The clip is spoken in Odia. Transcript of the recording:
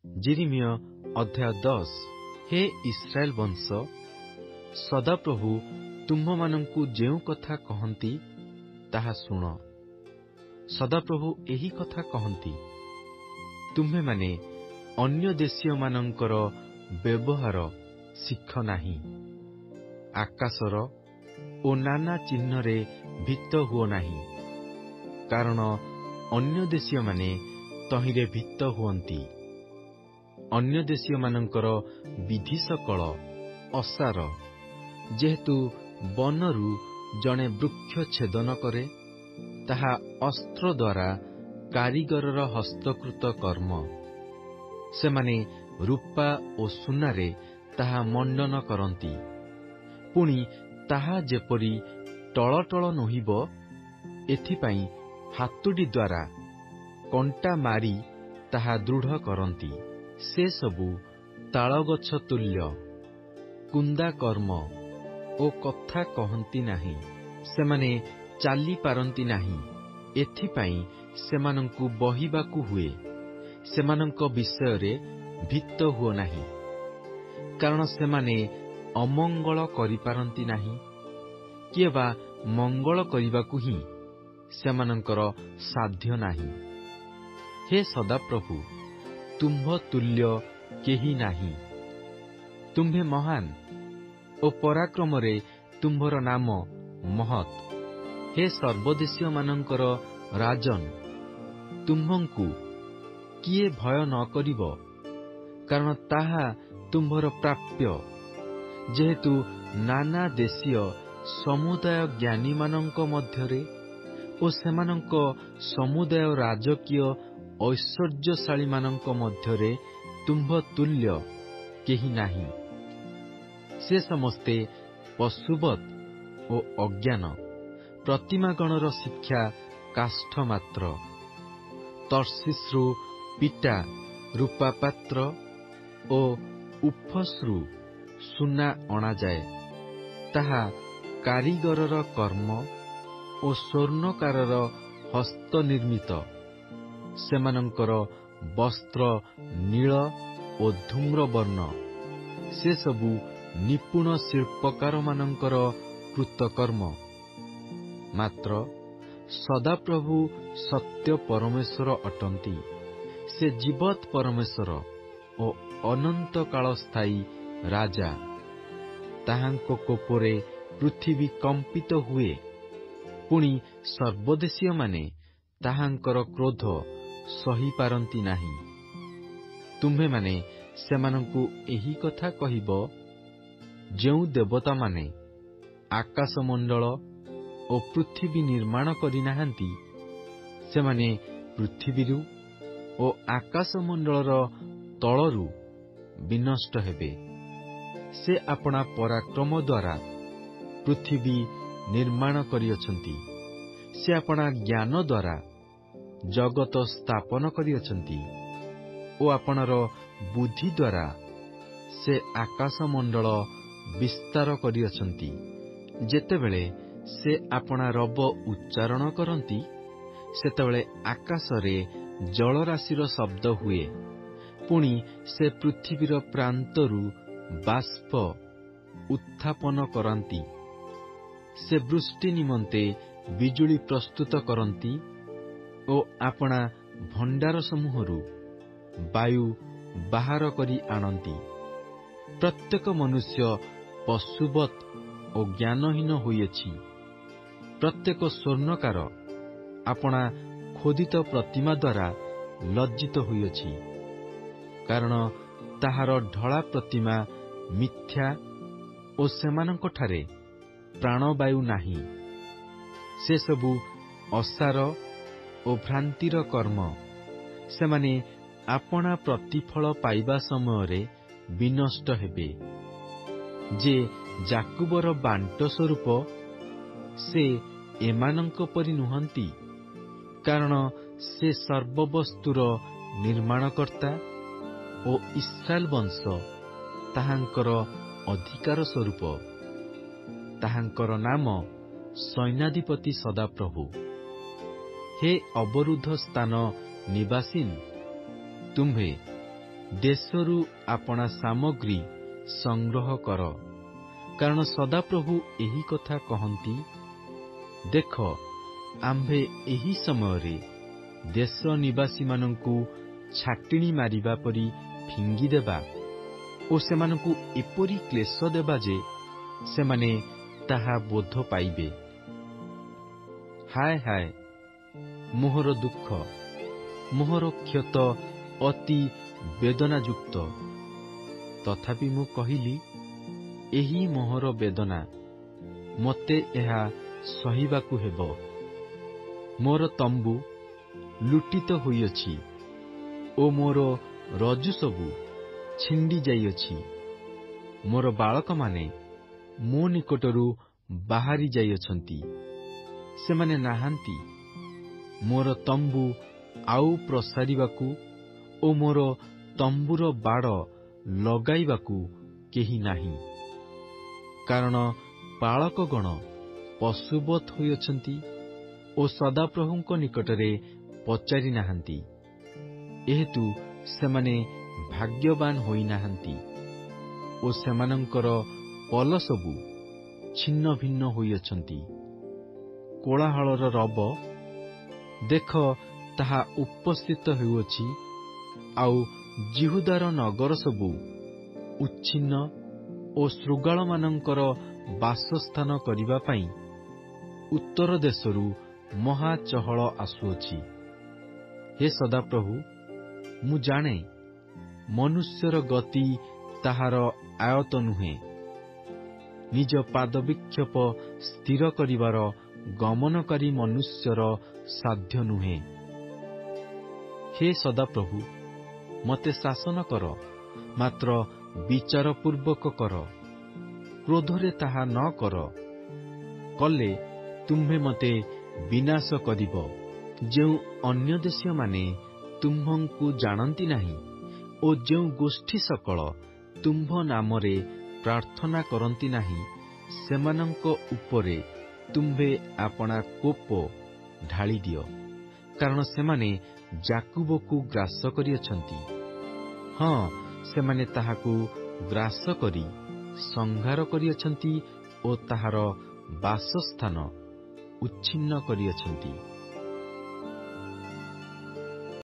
ଯିରିମିୟ ଅଧ୍ୟାୟ 10। ହେ ଇସ୍ରାଏଲ ବଂଶ, ସଦାପ୍ରଭୁ ତୁମ୍ଭମାନଙ୍କୁ ଯେଉଁ କଥା କହନ୍ତି ତାହା ଶୁଣ। ସଦାପ୍ରଭୁ ଏହି କଥା କହନ୍ତି, ତୁମ୍ଭେମାନେ ଅନ୍ୟ ଦେଶୀୟମାନଙ୍କର ବ୍ୟବହାର ଶିଖ ନାହିଁ। ଆକାଶର ଓ ନାନା ଚିହ୍ନରେ ଭୀତ ହୁଅ ନାହିଁ, କାରଣ ଅନ୍ୟ ଦେଶୀୟମାନେ ତହିଁରେ ଭୀତ ହୁଅନ୍ତି। ଅନ୍ୟ ଦେଶୀୟମାନଙ୍କର ବିଧି ସକଳ ଅସାର, ଯେହେତୁ ବନରୁ ଜଣେ ବୃକ୍ଷ ଛେଦନ କରେ, ତାହା ଅସ୍ତ୍ର ଦ୍ୱାରା କାରିଗରର ହସ୍ତକୃତ କର୍ମ। ସେମାନେ ରୂପା ଓ ସୁନାରେ ତାହା ମଣ୍ଡନ କରନ୍ତି, ପୁଣି ତାହା ଯେପରି ଟଳଟଳ ନୋହିବ, ଏଥିପାଇଁ ହାତୁଡ଼ି ଦ୍ୱାରା କଣ୍ଟା ମାରି ତାହା ଦୃଢ଼ କରନ୍ତି। ସେ ସବୁ ତାଳଗଛ ତୁଲ୍ୟ, କୁନ୍ଦା କର୍ମ ଓ କଥା କହନ୍ତି ନାହିଁ। ସେମାନେ ଚାଲିପାରନ୍ତି ନାହିଁ, ଏଥିପାଇଁ ସେମାନଙ୍କୁ ବହିବାକୁ ହୁଏ। ସେମାନଙ୍କ ବିଷୟରେ ଭୀତ ହୁଅ ନାହିଁ, କାରଣ ସେମାନେ ଅମଙ୍ଗଳ କରିପାରନ୍ତି ନାହିଁ, କିଏ ବା ମଙ୍ଗଳ କରିବାକୁ ହିଁ ସେମାନଙ୍କର ସାଧ୍ୟ ନାହିଁ। ହେ ସଦାପ୍ରଭୁ, ତୁମ୍ଭ ତୁଲ୍ୟ କେହି ନାହିଁ। ତୁମ୍ଭେ ମହାନ ଓ ପରାକ୍ରମରେ ତୁମ୍ଭର ନାମ ମହତ୍। ହେ ସର୍ବଦେଶୀୟମାନଙ୍କର ରାଜନ୍, ତୁମ୍ଭଙ୍କୁ କିଏ ଭୟ ନ କରିବ, କାରଣ ତାହା ତୁମ୍ଭର ପ୍ରାପ୍ୟ। ଯେହେତୁ ନାନା ଦେଶୀୟ ସମୁଦାୟ ଜ୍ଞାନୀମାନଙ୍କ ମଧ୍ୟରେ ଓ ସେମାନଙ୍କ ସମୁଦାୟ ରାଜକୀୟ ଐଶ୍ୱର୍ଯ୍ୟଶାଳୀମାନଙ୍କ ମଧ୍ୟରେ ତୁମ୍ଭ ତୁଲ୍ୟ କେହି ନାହିଁ। ସେ ସମସ୍ତେ ପଶୁବତ୍ ଓ ଅଜ୍ଞାନ, ପ୍ରତିମାଗଣର ଶିକ୍ଷା କାଷ୍ଠ ମାତ୍ର। ତର୍ଷିସ୍ରୁ ପିଟା ରୂପାପାତ୍ର ଓ ଉଫସ୍ରୁ ସୁନା ଅଣାଯାଏ, ତାହା କାରିଗରର କର୍ମ ଓ ସ୍ୱର୍ଣ୍ଣକାରର ହସ୍ତ ନିର୍ମିତ। ସେମାନଙ୍କର ବସ୍ତ୍ର ନୀଳ ଓ ଧୂମ୍ରବର୍ଣ୍ଣ, ସେସବୁ ନିପୁଣ ଶିଳ୍ପକାରମାନଙ୍କର କୃତକର୍ମ। ମାତ୍ର ସଦାପ୍ରଭୁ ସତ୍ୟ ପରମେଶ୍ୱର ଅଟନ୍ତି। ସେ ଜୀବତ୍ ପରମେଶ୍ୱର ଓ ଅନନ୍ତକାଳ ସ୍ଥାୟୀ ରାଜା। ତାହାଙ୍କ କୋପରେ ପୃଥିବୀ କମ୍ପିତ ହୁଏ, ପୁଣି ସର୍ବଦେଶୀୟମାନେ ତାହାଙ୍କର କ୍ରୋଧ ସହିପାରନ୍ତି ନାହିଁ। ତୁମ୍ଭେମାନେ ସେମାନଙ୍କୁ ଏହି କଥା କହିବ, ଯେଉଁ ଦେବତାମାନେ ଆକାଶମଣ୍ଡଳ ଓ ପୃଥିବୀ ନିର୍ମାଣ କରିନାହାନ୍ତି, ସେମାନେ ପୃଥିବୀରୁ ଓ ଆକାଶମଣ୍ଡଳର ତଳରୁ ବିନଷ୍ଟ ହେବେ। ସେ ଆପଣା ପରାକ୍ରମ ଦ୍ୱାରା ପୃଥିବୀ ନିର୍ମାଣ କରିଅଛନ୍ତି। ସେ ଆପଣା ଜ୍ଞାନ ଦ୍ୱାରା ଜଗତ ସ୍ଥାପନ କରିଅଛନ୍ତି ଓ ଆପଣାର ବୁଦ୍ଧି ଦ୍ୱାରା ସେ ଆକାଶମଣ୍ଡଳ ବିସ୍ତାର କରିଅଛନ୍ତି। ଯେତେବେଳେ ସେ ଆପଣା ରବ ଉଚ୍ଚାରଣ କରନ୍ତି, ସେତେବେଳେ ଆକାଶରେ ଜଳରାଶିର ଶବ୍ଦ ହୁଏ। ପୁଣି ସେ ପୃଥିବୀର ପ୍ରାନ୍ତରୁ ବାଷ୍ପ ଉତ୍ଥାପନ କରନ୍ତି। ସେ ବୃଷ୍ଟି ନିମନ୍ତେ ବିଜୁଳି ପ୍ରସ୍ତୁତ କରନ୍ତି ଓ ଆପଣା ଭଣ୍ଡାରସମୂହରୁ ବାୟୁ ବାହାର କରି ଆଣନ୍ତି। ପ୍ରତ୍ୟେକ ମନୁଷ୍ୟ ପଶୁବତ୍ ଓ ଜ୍ଞାନହୀନ ହୋଇଅଛି। ପ୍ରତ୍ୟେକ ସ୍ୱର୍ଣ୍ଣକାର ଆପଣା ଖୋଦିତ ପ୍ରତିମା ଦ୍ୱାରା ଲଜ୍ଜିତ ହୋଇଅଛି, କାରଣ ତାହାର ଢଳା ପ୍ରତିମା ମିଥ୍ୟା ଓ ସେମାନଙ୍କଠାରେ ପ୍ରାଣବାୟୁ ନାହିଁ। ସେସବୁ ଅସାର ଓ ଭ୍ରାନ୍ତିର କର୍ମ। ସେମାନେ ଆପଣା ପ୍ରତିଫଳ ପାଇବା ସମୟରେ ବିନଷ୍ଟ ହେବେ। ଯେ ଯାକୁବର ବାଣ୍ଟ ସ୍ୱରୂପ, ସେ ଏମାନଙ୍କ ପରି ନୁହନ୍ତି, କାରଣ ସେ ସର୍ବବସ୍ତୁର ନିର୍ମାଣକର୍ତ୍ତା ଓ ଇସ୍ରାଏଲ ବଂଶ ତାହାଙ୍କର ଅଧିକାର ସ୍ୱରୂପ। ତାହାଙ୍କର ନାମ ସୈନ୍ୟାଧିପତି ସଦାପ୍ରଭୁ। ହେ ଅବରୁଦ୍ଧ ସ୍ଥାନ ନିବାସୀନ୍, ତୁମ୍ଭେ ଦେଶରୁ ଆପଣା ସାମଗ୍ରୀ ସଂଗ୍ରହ କର, କାରଣ ସଦାପ୍ରଭୁ ଏହି କଥା କହନ୍ତି। ଦେଖ, ଆମ୍ଭେ ଏହି ସମୟରେ ଦେଶ ନିବାସୀମାନଙ୍କୁ ଛାଟିଣି ମାରିବା ପରି ଫିଙ୍ଗିଦେବା ଓ ସେମାନଙ୍କୁ ଏପରି କ୍ଲେଶ ଦେବା ଯେ ସେମାନେ ତାହା ବୋଧ ପାଇବେ। ହାୟ ହାୟ, ମୋହର ଦୁଃଖ, ମୋହର କ୍ଷତ ଅତି ବେଦନାଯୁକ୍ତ। ତଥାପି ମୁଁ କହିଲି, ଏହି ମୋହର ବେଦନା, ମୋତେ ଏହା ସହିବାକୁ ହେବ। ମୋର ତମ୍ବୁ ଲୁଟିତ ହୋଇଅଛି ଓ ମୋର ରଜ୍ଜୁ ସବୁ ଛିଣ୍ଡି ଯାଇଅଛି। ମୋର ବାଳକମାନେ ମୋ ନିକଟରୁ ବାହାରି ଯାଇଅଛନ୍ତି, ସେମାନେ ନାହାନ୍ତି। ମୋର ତମ୍ବୁ ଆଉ ପ୍ରସାରିବାକୁ ଓ ମୋର ତମ୍ବୁର ବାଡ଼ ଲଗାଇବାକୁ କେହି ନାହିଁ। କାରଣ ପାଳକଗଣ ପଶୁବତ୍ ହୋଇଅଛନ୍ତି ଓ ସଦାପ୍ରଭୁଙ୍କ ନିକଟରେ ପଚାରି ନାହାନ୍ତି। ଏହେତୁ ସେମାନେ ଭାଗ୍ୟବାନ ହୋଇନାହାନ୍ତି ଓ ସେମାନଙ୍କର ପଲ ସବୁ ଛିନ୍ନ ଭିନ୍ନ ହୋଇଅଛନ୍ତି। କୋଳାହଳର ରବ, ଦେଖ, ତାହା ଉପସ୍ଥିତ ହେଉଅଛି, ଆଉ ଜିହୁଦାର ନଗର ସବୁ ଉଚ୍ଛିନ୍ନ ଓ ଶୃଗାଳମାନଙ୍କର ବାସସ୍ଥାନ କରିବା ପାଇଁ ଉତ୍ତର ଦେଶରୁ ମହା ଚହଳ ଆସୁଅଛି। ହେ ସଦାପ୍ରଭୁ, ମୁଁ ଜାଣେ, ମନୁଷ୍ୟର ଗତି ତାହାର ଆୟତ ନୁହେଁ, ନିଜ ପାଦବିକ୍ଷେପ ସ୍ଥିର କରିବାର ଗମନକାରୀ ମନୁଷ୍ୟର ସାଧ୍ୟ ନୁହେଁ। ହେ ସଦାପ୍ରଭୁ, ମୋତେ ଶାସନ କର, ମାତ୍ର ବିଚାରପୂର୍ବକ କର, କ୍ରୋଧରେ ତାହା ନ କର। କଲେ ତୁମ୍ଭେ ମୋତେ ବିନାଶ କରିବ। ଯେଉଁ ଅନ୍ୟ ଦେଶୀୟମାନେ ତୁମ୍ଭଙ୍କୁ ଜାଣନ୍ତି ନାହିଁ ଓ ଯେଉଁ ଗୋଷ୍ଠୀ ସକଳ ତୁମ୍ଭ ନାମରେ ପ୍ରାର୍ଥନା କରନ୍ତି ନାହିଁ, ସେମାନଙ୍କ ଉପରେ ତୁମ୍ଭେ ଆପଣା କୋପ ଢାଳିଦିଅ, କାରଣ ସେମାନେ ଯାକୁବକୁ ଗ୍ରାସ କରିଅଛନ୍ତି। ହଁ, ସେମାନେ ତାହାକୁ ଗ୍ରାସ କରି ସଂହାର କରିଅଛନ୍ତି ଓ ତାହାର ବାସସ୍ଥାନ ଉଚ୍ଛିନ୍ନ କରିଅଛନ୍ତି।